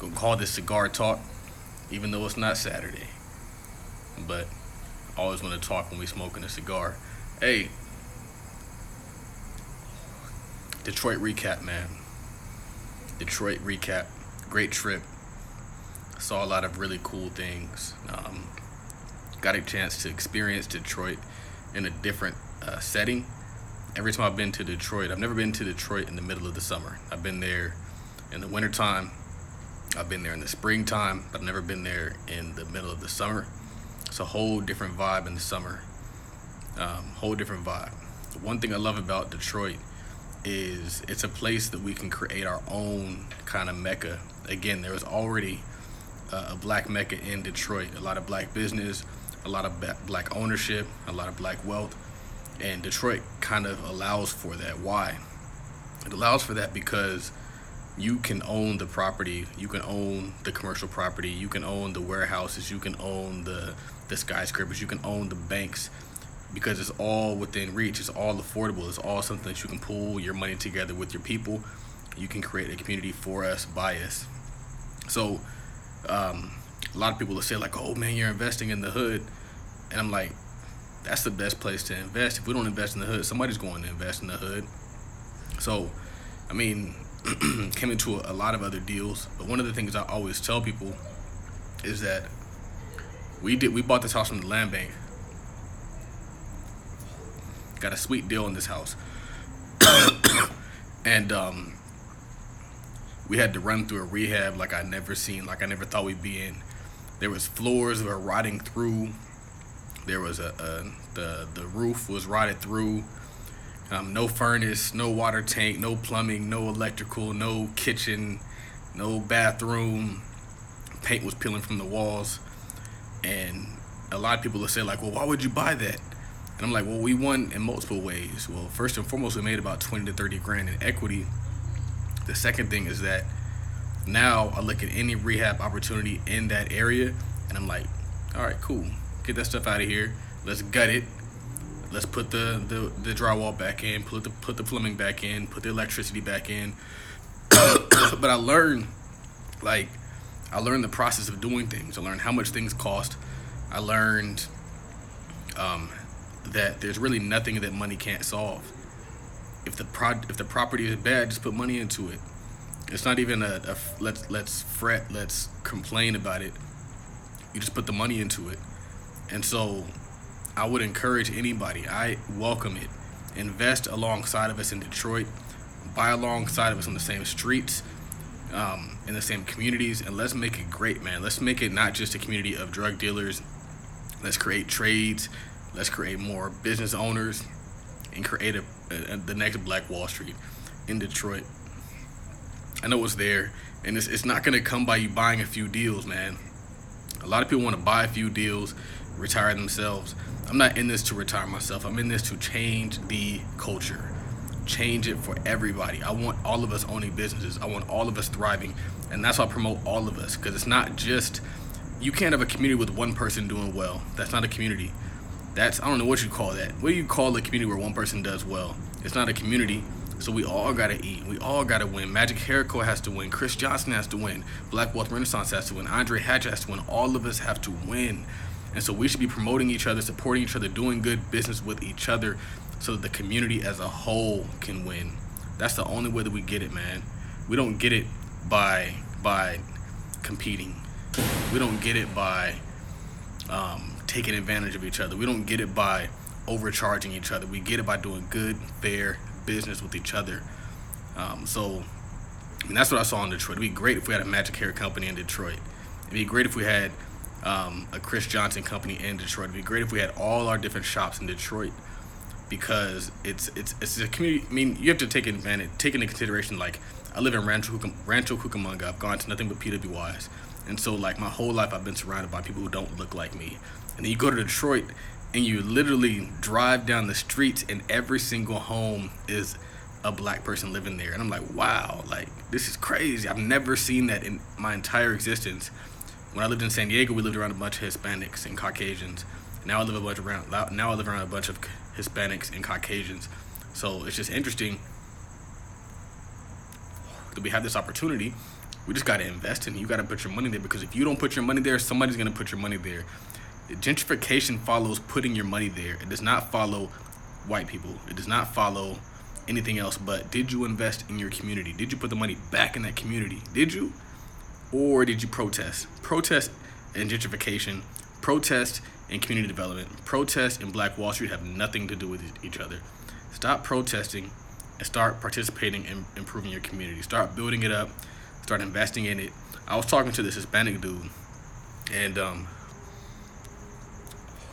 Gonna call this cigar talk, even though it's not Saturday. But I always want to talk when we smoking a cigar. Hey, Detroit recap, man. Detroit recap. Great trip. Saw a lot of really cool things. Got a chance to experience Detroit in a different setting. Every time I've been to Detroit, I've never been to Detroit in the middle of the summer. I've been there in the wintertime. I've been there in the springtime, but I've never been there in the middle of the summer. It's a whole different vibe in the summer. Whole different vibe. One thing I love about Detroit is it's a place that we can create our own kind of mecca. Again, there was already a black mecca in Detroit. A lot of black business, a lot of black ownership, a lot of black wealth. And Detroit kind of allows for that. Why? It allows for that because you can own the property, you can own the commercial property, you can own the warehouses, you can own the skyscrapers, you can own the banks, because it's all within reach, it's all affordable, it's all something that you can pool your money together with your people. You can create a community for us, by us. So a lot of people will say like, oh man, you're investing in the hood. And I'm like, that's the best place to invest. If we don't invest in the hood, somebody's going to invest in the hood. So, I mean, came into a lot of other deals, but one of the things I always tell people is that we bought this house from the land bank. Got a sweet deal in this house. And we had to run through a rehab like I never thought we'd be in. There was floors that were rotting through. There was the roof was rotted through. No furnace, no water tank, no plumbing, no electrical, no kitchen, no bathroom. Paint was peeling from the walls. And a lot of people will say like, well, why would you buy that? And I'm like, well, we won in multiple ways. Well, first and foremost, we made about 20 to 30 grand in equity. The second thing is that now I look at any rehab opportunity in that area and I'm like, all right, cool. Get that stuff out of here. Let's gut it. Let's put the drywall back in, put the plumbing back in, put the electricity back in. But I learned the process of doing things. I learned how much things cost. I learned that there's really nothing that money can't solve. If the property is bad, just put money into it. It's not even a let's fret, let's complain about it. You just put the money into it. And so I would encourage anybody, I welcome it. Invest alongside of us in Detroit. Buy alongside of us on the same streets, in the same communities, and let's make it great, man. Let's make it not just a community of drug dealers. Let's create trades. Let's create more business owners and create the next Black Wall Street in Detroit. I know it's there, and it's not going to come by you buying a few deals, man. A lot of people want to buy a few deals, retire themselves. I'm not in this to retire myself. I'm in this to change the culture, change it for everybody. I want all of us owning businesses. I want all of us thriving, and that's why I promote all of us, because it's not just, you can't have a community with one person doing well. That's not a community. I don't know what you call that. What do you call a community where one person does well? It's not a community. So we all gotta eat. We all gotta win. Magic Hair Co has to win. Chris Johnson has to win. Black Wealth Renaissance has to win. Andre Hatch has to win. All of us have to win. And so we should be promoting each other, supporting each other, doing good business with each other so that the community as a whole can win. That's the only way that we get it, man. We don't get it by competing. We don't get it by taking advantage of each other. We don't get it by overcharging each other. We get it by doing good, fair business with each other. And that's what I saw in Detroit. It'd be great if we had a Magic Hair company in Detroit. It'd be great if we had a Chris Johnson company in Detroit. It'd be great if we had all our different shops in Detroit, because it's a community. I mean, you have to take into consideration, like, I live in Rancho Cucamonga. I've gone to nothing but PWIs. And so, like, my whole life I've been surrounded by people who don't look like me. And then you go to Detroit and you literally drive down the streets and every single home is a black person living there. And I'm like, wow, like, this is crazy. I've never seen that in my entire existence. When I lived in San Diego, we lived around a bunch of Hispanics and Caucasians. Now I live around a bunch of Hispanics and Caucasians. So it's just interesting that we have this opportunity We just got to invest in it. You got to put your money there, because if you don't put your money there, somebody's going to put your money there. Gentrification follows putting your money there. It does not follow white people. It does not follow anything else. But did you invest in your community? Did you put the money back in that community? Did you? Or did you protest? Protest and gentrification, protest and community development, protest and Black Wall Street have nothing to do with each other. Stop protesting and start participating in improving your community. Start building it up. Start investing in it. I was talking to this Hispanic dude, and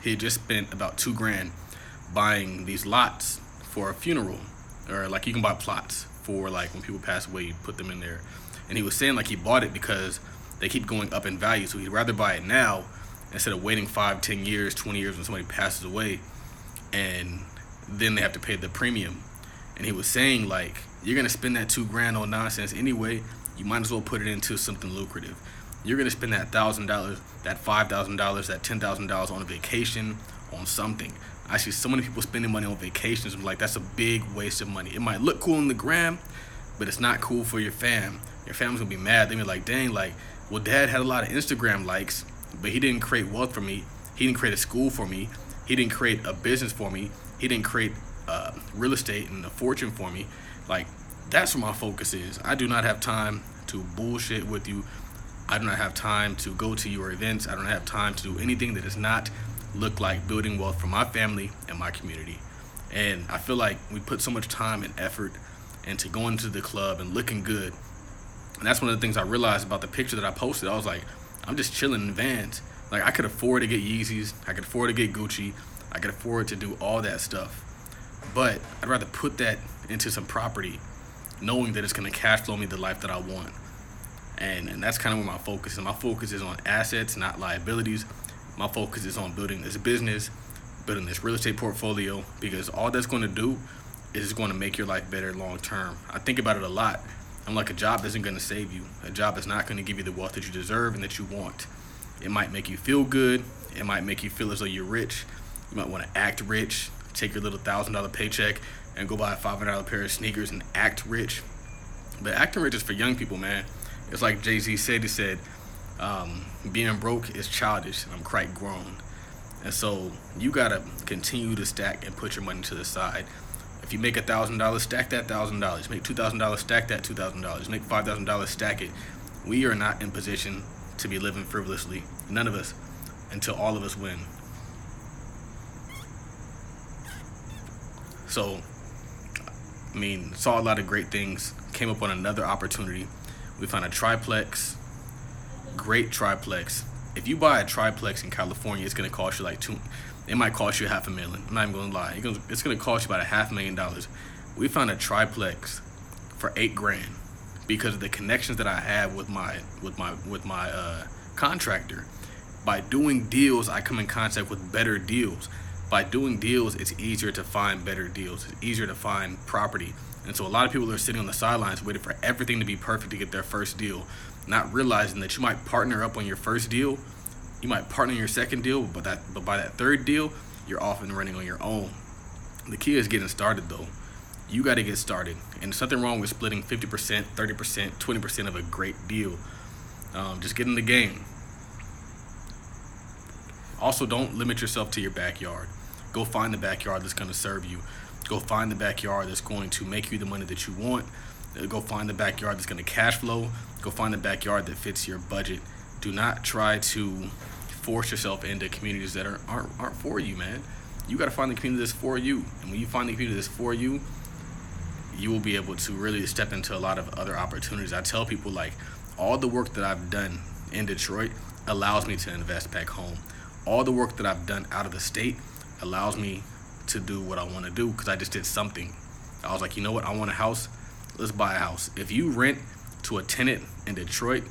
he had just spent about $2,000 buying these lots for a funeral, or like you can buy plots for like when people pass away, you put them in there. And he was saying like he bought it because they keep going up in value, so he'd rather buy it now instead of waiting 5, 10 years, 20 years when somebody passes away, and then they have to pay the premium. And he was saying like, you're gonna spend that $2,000 on nonsense anyway. You might as well put it into something lucrative. You're gonna spend that $1,000, that $5,000, that $10,000 on a vacation, on something. I see so many people spending money on vacations. I'm like, that's a big waste of money. It might look cool on the gram, but it's not cool for your fam. Your family's gonna be mad. They be like, dang, like, well, dad had a lot of Instagram likes, but he didn't create wealth for me. He didn't create a school for me. He didn't create a business for me. He didn't create real estate and a fortune for me. Like, that's where my focus is. I do not have time to bullshit with you. I do not have time to go to your events. I don't have time to do anything that does not look like building wealth for my family and my community. And I feel like we put so much time and effort into going to the club and looking good. And that's one of the things I realized about the picture that I posted. I was like, I'm just chilling in Vans. Like, I could afford to get Yeezys. I could afford to get Gucci. I could afford to do all that stuff. But I'd rather put that into some property, knowing that it's going to cash flow me the life that I want. And that's kind of where my focus is. My focus is on assets, not liabilities. My focus is on building this business, building this real estate portfolio, because all that's going to do is going to make your life better long term. I think about it a lot. I'm like, a job isn't going to save you. A job is not going to give you the wealth that you deserve and that you want. It might make you feel good. It might make you feel as though you're rich. You might want to act rich, take your little $1,000 paycheck and go buy a $500 pair of sneakers and act rich. But acting rich is for young people, man. It's like Jay-Z said. He said, being broke is childish and I'm quite grown. And so you got to continue to stack and put your money to the side. If you make $1,000, stack that $1,000. Make $2,000, stack that $2,000. Make $5,000, stack it. We are not in position to be living frivolously. None of us, until all of us win. So, I mean, saw a lot of great things. Came up on another opportunity. We found a triplex, great triplex. If you buy a triplex in California, it's gonna cost you like it might cost you $500,000. I'm not even gonna lie. It's gonna cost you about $500,000. We found a triplex for $8,000 because of the connections that I have with my contractor. By doing deals, I come in contact with better deals. By doing deals, it's easier to find better deals. It's easier to find property. And so a lot of people are sitting on the sidelines waiting for everything to be perfect to get their first deal, not realizing that you might partner up on your first deal, you might partner on your second deal, but by that third deal, you're off and running on your own. The key is getting started, though. You got to get started. And there's nothing wrong with splitting 50%, 30%, 20% of a great deal. Just get in the game. Also, don't limit yourself to your backyard. Go find the backyard that's going to serve you. Go find the backyard that's going to make you the money that you want. Go find the backyard that's going to cash flow. Go find the backyard that fits your budget. Do not try to force yourself into communities that aren't for you, man. You got to find the community that's for you. And when you find the community that's for you, you will be able to really step into a lot of other opportunities. I tell people, like, all the work that I've done in Detroit allows me to invest back home. All the work that I've done out of the state allows me to do what I want to do because I just did something. I was like, you know what? I want a house. Let's buy a house. If you rent to a tenant in Detroit,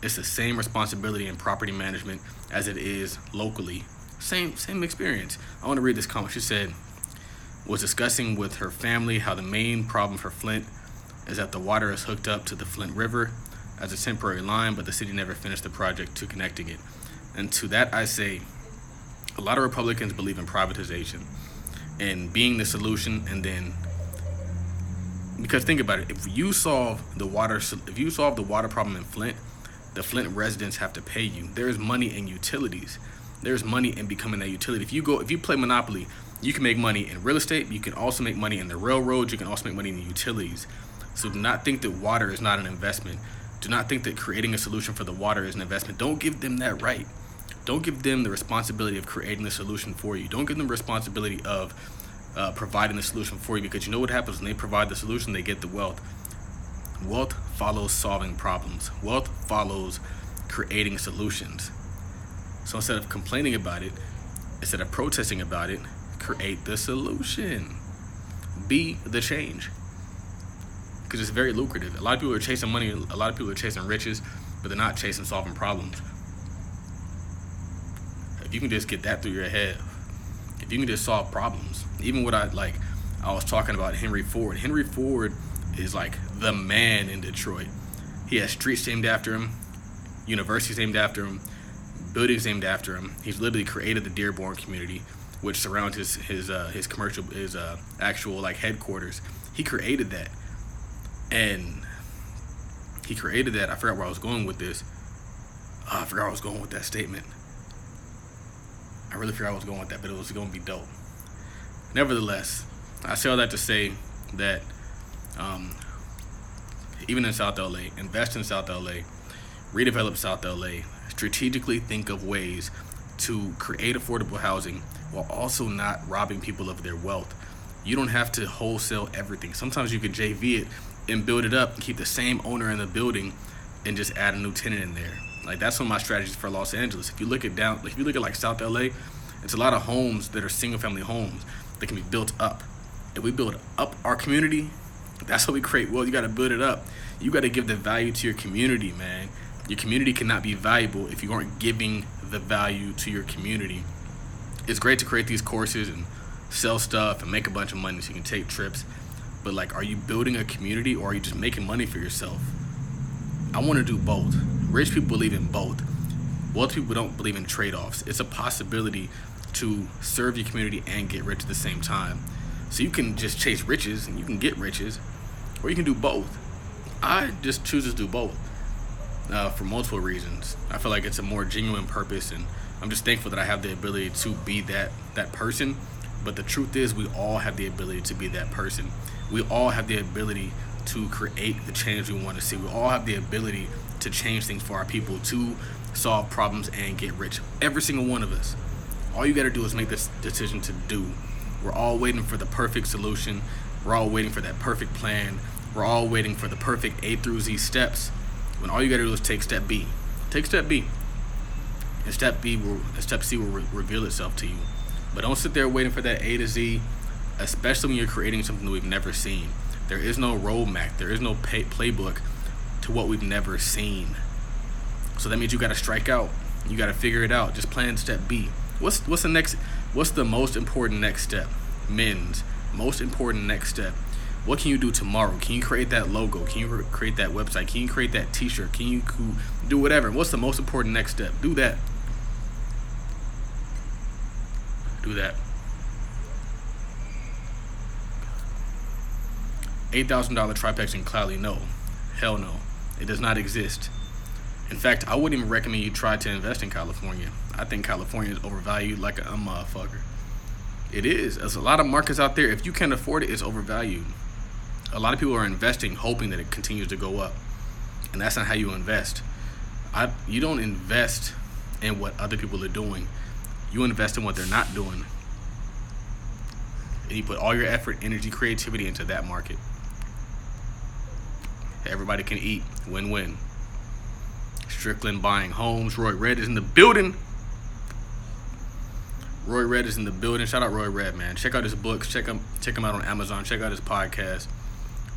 it's the same responsibility in property management as it is locally. Same experience. I want to read this comment. She said, was discussing with her family how the main problem for Flint is that the water is hooked up to the Flint River as a temporary line, but the city never finished the project to connecting it. And to that I say, a lot of Republicans believe in privatization and being the solution, and then, Because think about it, if you solve the water problem in Flint, the Flint residents have to pay you. There's money in utilities. There's money in becoming that utility. If you play Monopoly, you can make money in real estate. You can also make money in the railroads. You can also make money in the utilities. So do not think that water is not an investment. Do not think that creating a solution for the water is an investment. Don't give them that right. Don't give them the responsibility of creating the solution for you. Don't give them the responsibility of providing the solution for you, because you know what happens when they provide the solution, they get the wealth. Wealth follows solving problems. Wealth follows creating solutions. So instead of complaining about it, instead of protesting about it, create the solution. Be the change. Because it's very lucrative. A lot of people are chasing money, a lot of people are chasing riches, but they're not chasing solving problems. If you can just get that through your head, if you can just solve problems, even what I was talking about Henry Ford. Henry Ford is like the man in Detroit. He has streets named after him, universities named after him, buildings named after him. He's literally created the Dearborn community, which surrounds his commercial, his actual headquarters. He created that, and he created that. I forgot where I was going with this. I forgot where I was going with that statement. I really forgot I was going with that, but it was going to be dope. Nevertheless, I say all that to say that even in South LA, invest in South LA, redevelop South LA, strategically think of ways to create affordable housing while also not robbing people of their wealth. You don't have to wholesale everything. Sometimes you could JV it and build it up and keep the same owner in the building and just add a new tenant in there. That's one of my strategies for Los Angeles. If you look at South LA, it's a lot of homes that are single family homes that can be built up. If we build up our community, that's how we create wealth. You got to build it up. You got to give the value to your community, man. Your community cannot be valuable if you aren't giving the value to your community. It's great to create these courses and sell stuff and make a bunch of money so you can take trips, but are you building a community, or are you just making money for yourself? I want to do both. Rich people believe in both. Wealthy people don't believe in trade-offs. It's a possibility to serve your community and get rich at the same time. So you can just chase riches and you can get riches, or you can do both. I just choose to do both for multiple reasons. I feel like it's a more genuine purpose, and I'm just thankful that I have the ability to be that person. But the truth is, we all have the ability to be that person. We all have the ability to create the change we want to see. We all have the ability to change things for our people, to solve problems and get rich. Every single one of us. All you got to do is make this decision to do. We're all waiting for the perfect solution. We're all waiting for that perfect plan. We're all waiting for the perfect A through Z steps, when all you got to do is take step B. Take step B. And step C will reveal itself to you. But don't sit there waiting for that A to Z, especially when you're creating something that we've never seen. There is no roadmap. There is no playbook to what we've never seen. So that means you got to strike out. You got to figure it out. Just plan step B. What's the most important next step? Men's most important next step. What can you do tomorrow? Can you create that logo? Can you create that website? Can you create that t-shirt? Can you do whatever? What's the most important next step? Do that. Do that. $8,000 triplex in Cloudy? No. Hell no. It does not exist. In fact, I wouldn't even recommend you try to invest in California. I think California is overvalued like a motherfucker. It is. There's a lot of markets out there. If you can't afford it, it's overvalued. A lot of people are investing hoping that it continues to go up. And that's not how you invest. You don't invest in what other people are doing. You invest in what they're not doing. And you put all your effort, energy, creativity into that market. Everybody can eat. Win-win. Strickland buying homes. Roy Red is in the building. Roy Red is in the building. Shout out Roy Red, man. Check out his books. Check him out on Amazon. Check out his podcast.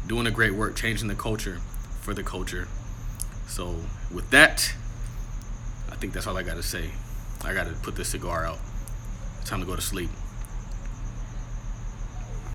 Doing a great work, changing the culture for the culture. So with that, I think that's all I got to say. I got to put this cigar out. It's time to go to sleep.